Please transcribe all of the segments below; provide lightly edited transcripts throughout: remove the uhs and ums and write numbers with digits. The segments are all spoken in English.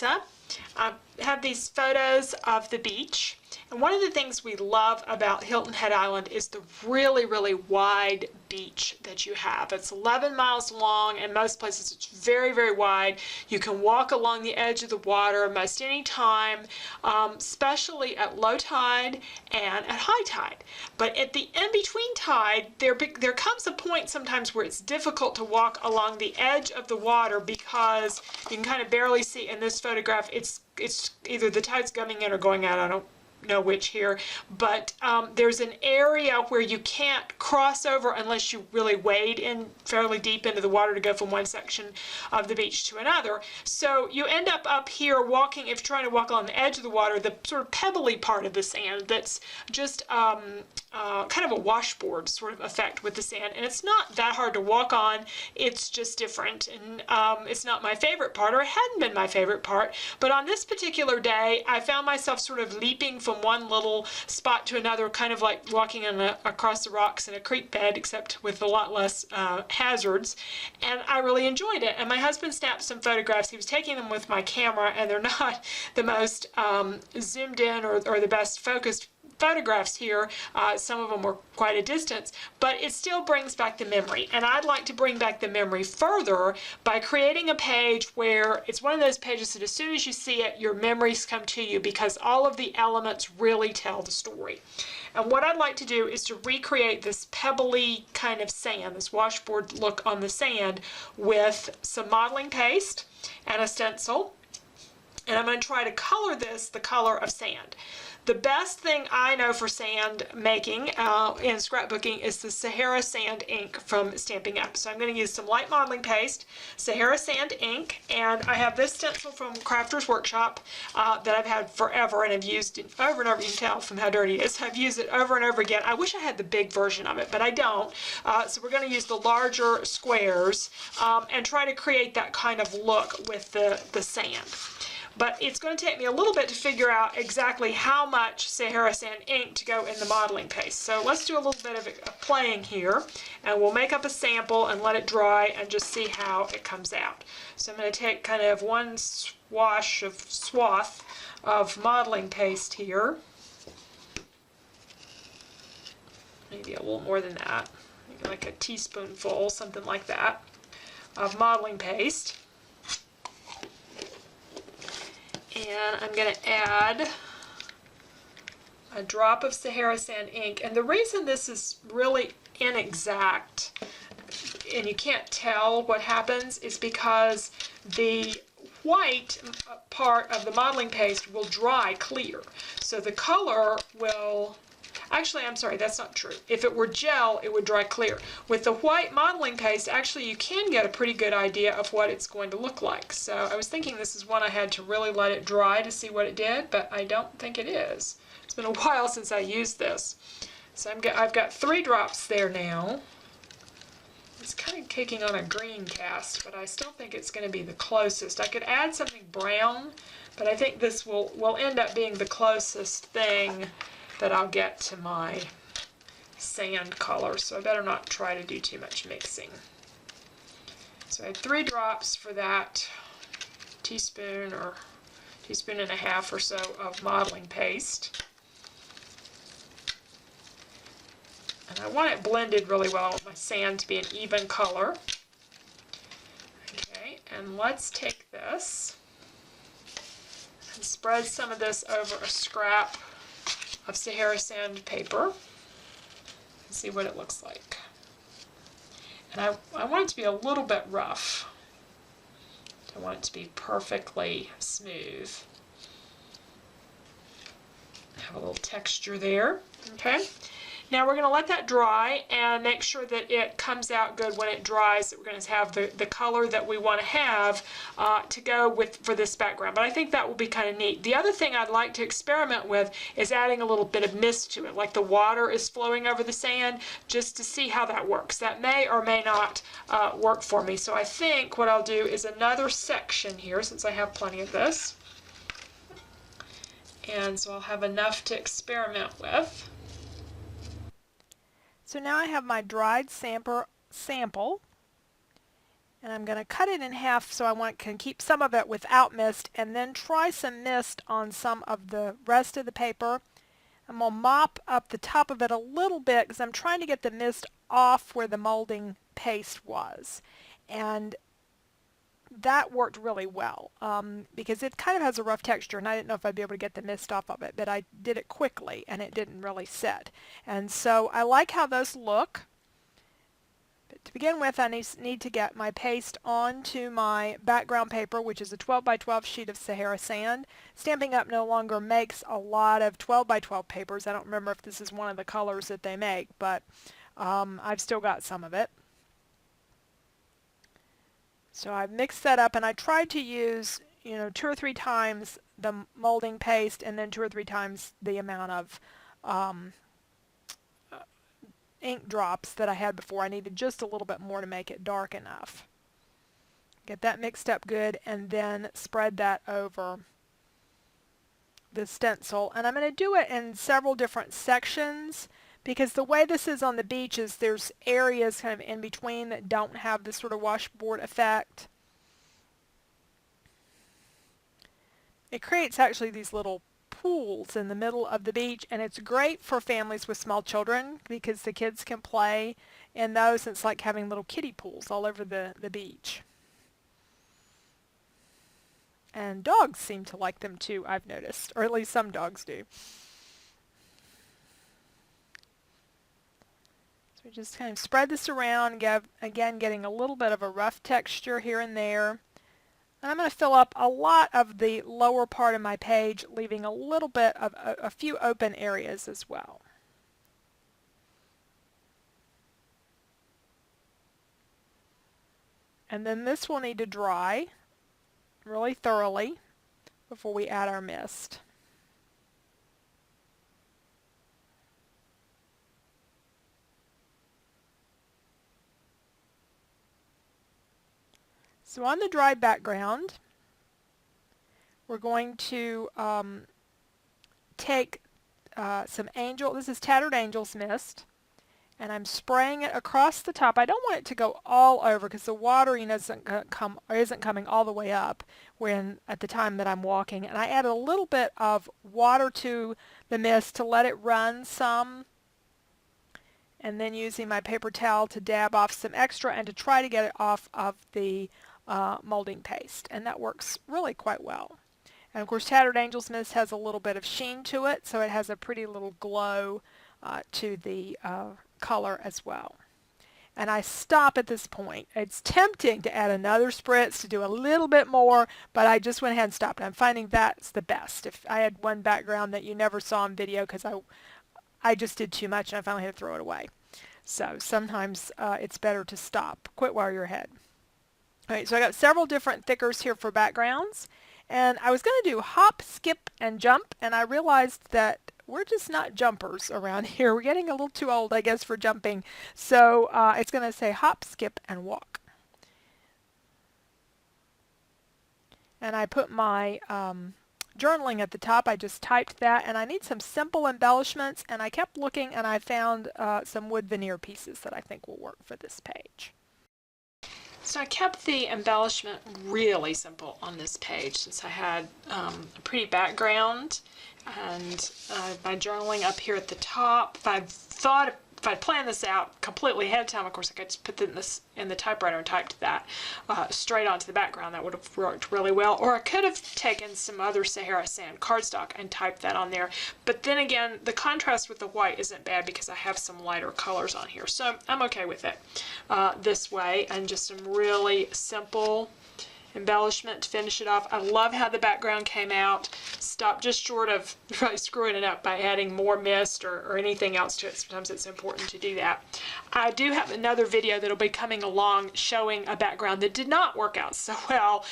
Lisa. I have these photos of the beach, and one of the things we love about Hilton Head Island is the really, really wide beach that you have. It's 11 miles long, and most places it's very, very wide. You can walk along the edge of the water most any time, especially at low tide and at high tide. But at the in-between tide, there comes a point sometimes where it's difficult to walk along the edge of the water because you can kind of barely see in this photograph. It's either the tide's coming in or going out. I don't know which here, but there's an area where you can't cross over unless you really wade in fairly deep into the water to go from one section of the beach to another. So you end up here walking, if you're trying to walk along the edge of the water, the sort of pebbly part of the sand that's just kind of a washboard sort of effect with the sand, and it's not that hard to walk on. It's just different, and it's not my favorite part, or it hadn't been my favorite part. But on this particular day, I found myself sort of leaping from one little spot to another, kind of like walking across the rocks in a creek bed, except with a lot less hazards, and I really enjoyed it. And my husband snapped some photographs. He was taking them with my camera, and they're not the most zoomed in or the best focused photographs here. Some of them were quite a distance, but it still brings back the memory, and I'd like to bring back the memory further by creating a page where it's one of those pages that as soon as you see it, your memories come to you, because all of the elements really tell the story. And what I'd like to do is to recreate this pebbly kind of sand, this washboard look on the sand, with some modeling paste and a stencil, and I'm going to try to color this the color of sand. The best thing I know for sand making in scrapbooking is the Sahara Sand ink from Stampin' Up. So I'm going to use some light modeling paste, Sahara Sand ink, and I have this stencil from Crafter's Workshop that I've had forever, and I've used it over and over. You can tell from how dirty it is. I've used it over and over again. I wish I had the big version of it, but I don't. So we're going to use the larger squares and try to create that kind of look with the sand. But it's going to take me a little bit to figure out exactly how much Sahara Sand ink to go in the modeling paste. So let's do a little bit of playing here, and we'll make up a sample and let it dry and just see how it comes out. So I'm going to take kind of one swath of modeling paste here, maybe a little more than that, maybe like a teaspoonful, something like that, of modeling paste. And I'm going to add a drop of Sahara Sand ink. And the reason this is really inexact and you can't tell what happens is because the white part of the modeling paste will dry clear. So the color will... Actually, I'm sorry, that's not true. If it were gel, it would dry clear. With the white modeling paste, actually you can get a pretty good idea of what it's going to look like. So I was thinking this is one I had to really let it dry to see what it did, but I don't think it is. It's been a while since I used this. So I've got 3 drops there now. It's kind of taking on a green cast, but I still think it's going to be the closest. I could add something brown, but I think this will end up being the closest thing that I'll get to my sand color, so I better not try to do too much mixing. So I had 3 drops for that teaspoon or teaspoon and a half or so of modeling paste. And I want it blended really well. I want my sand to be an even color. Okay, and let's take this and spread some of this over a scrap of Sahara Sand paper and see what it looks like. And I want it to be a little bit rough. I want it to be perfectly smooth. Have a little texture there. Okay. Now we're going to let that dry and make sure that it comes out good when it dries, that we're going to have the color that we want to have to go with for this background. But I think that will be kind of neat. The other thing I'd like to experiment with is adding a little bit of mist to it, like the water is flowing over the sand, just to see how that works. That may or may not work for me. So I think what I'll do is another section here, since I have plenty of this. And so I'll have enough to experiment with. So now I have my dried sample, And I'm going to cut it in half so can keep some of it without mist, and then try some mist on some of the rest of the paper. I'm going to mop up the top of it a little bit because I'm trying to get the mist off where the molding paste was. And that worked really well because it kind of has a rough texture, and I didn't know if I'd be able to get the mist off of it, but I did it quickly and it didn't really set. And so I like how those look. But to begin with, I need to get my paste onto my background paper, which is a 12 by 12 sheet of Sahara sand. Stampin' Up! No longer makes a lot of 12 by 12 papers. I don't remember if this is one of the colors that they make, but I've still got some of it. So I've mixed that up, and I tried to use, 2 or 3 times the molding paste and then 2 or 3 times the amount of ink drops that I had before. I needed just a little bit more to make it dark enough. Get that mixed up good, and then spread that over the stencil. And I'm going to do it in several different sections, because the way this is on the beach is there's areas kind of in between that don't have this sort of washboard effect. It creates actually these little pools in the middle of the beach, and it's great for families with small children because the kids can play in those. It's like having little kiddie pools all over the beach. And dogs seem to like them too, I've noticed, or at least some dogs do. So just kind of spread this around, again getting a little bit of a rough texture here and there. And I'm going to fill up a lot of the lower part of my page, leaving a little bit of a few open areas as well. And then this will need to dry really thoroughly before we add our mist. So on the dry background, we're going to take this is Tattered Angels mist, and I'm spraying it across the top. I don't want it to go all over because the water isn't coming all the way up at the time that I'm walking. And I add a little bit of water to the mist to let it run some, and then using my paper towel to dab off some extra and to try to get it off of the molding paste, and that works really quite well. And of course, Tattered Angels mist has a little bit of sheen to it, so it has a pretty little glow to the color as well. And I stop at this point. It's tempting to add another spritz to do a little bit more, but I just went ahead and stopped. I'm finding that's the best. If I had one background that you never saw on video because I just did too much and I finally had to throw it away. So sometimes it's better to stop. Quit while you're ahead. All right, so I got several different thickers here for backgrounds, and I was going to do hop, skip, and jump, and I realized that we're just not jumpers around here. We're getting a little too old, I guess, for jumping. So it's going to say hop, skip, and walk. And I put my journaling at the top. I just typed that, and I need some simple embellishments, and I kept looking, and I found some wood veneer pieces that I think will work for this page. So I kept the embellishment really simple on this page since I had a pretty background and my journaling up here at the top. If I'd planned this out completely ahead of time, of course I could just put this in the typewriter and typed that straight onto the background. That would have worked really well. Or I could have taken some other Sahara sand cardstock and typed that on there. But then again, the contrast with the white isn't bad because I have some lighter colors on here. So I'm okay with it this way, and just some really simple embellishment to finish it off. I love how the background came out. Stop just short of really screwing it up by adding more mist or anything else to it. Sometimes it's important to do that. I do have another video that'll be coming along showing a background that did not work out so well,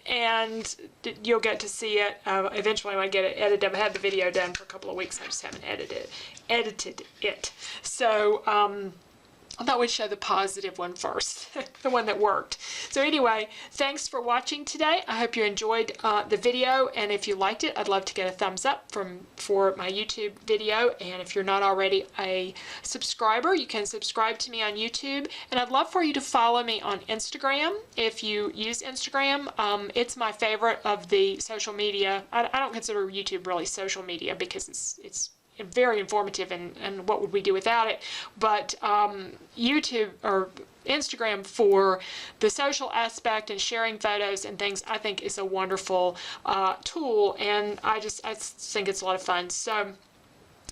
and you'll get to see it eventually when I get it edited. I've had the video done for a couple of weeks. I just haven't edited it. So I thought we'd show the positive one first, the one that worked. So anyway, thanks for watching today. I hope you enjoyed the video, and if you liked it, I'd love to get a thumbs up for my YouTube video. And if you're not already a subscriber, you can subscribe to me on YouTube. And I'd love for you to follow me on Instagram. If you use Instagram, it's my favorite of the social media. I don't consider YouTube really social media because it's very informative, and what would we do without it, but YouTube or Instagram for the social aspect and sharing photos and things, I think is a wonderful tool, and I think it's a lot of fun. So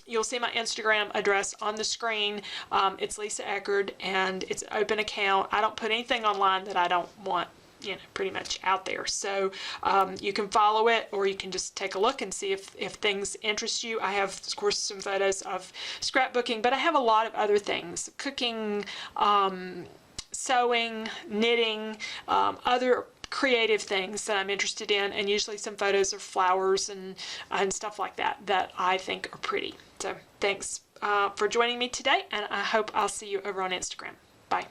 you'll see my Instagram address on the screen. It's Lisa Eckerd, and it's an open account. I don't put anything online that I don't want, pretty much out there. So you can follow it, or you can just take a look and see if things interest you. I have, of course, some photos of scrapbooking, but I have a lot of other things: cooking, sewing, knitting, other creative things that I'm interested in, and usually some photos of flowers and stuff like that I think are pretty. So thanks for joining me today, and I hope I'll see you over on Instagram. Bye.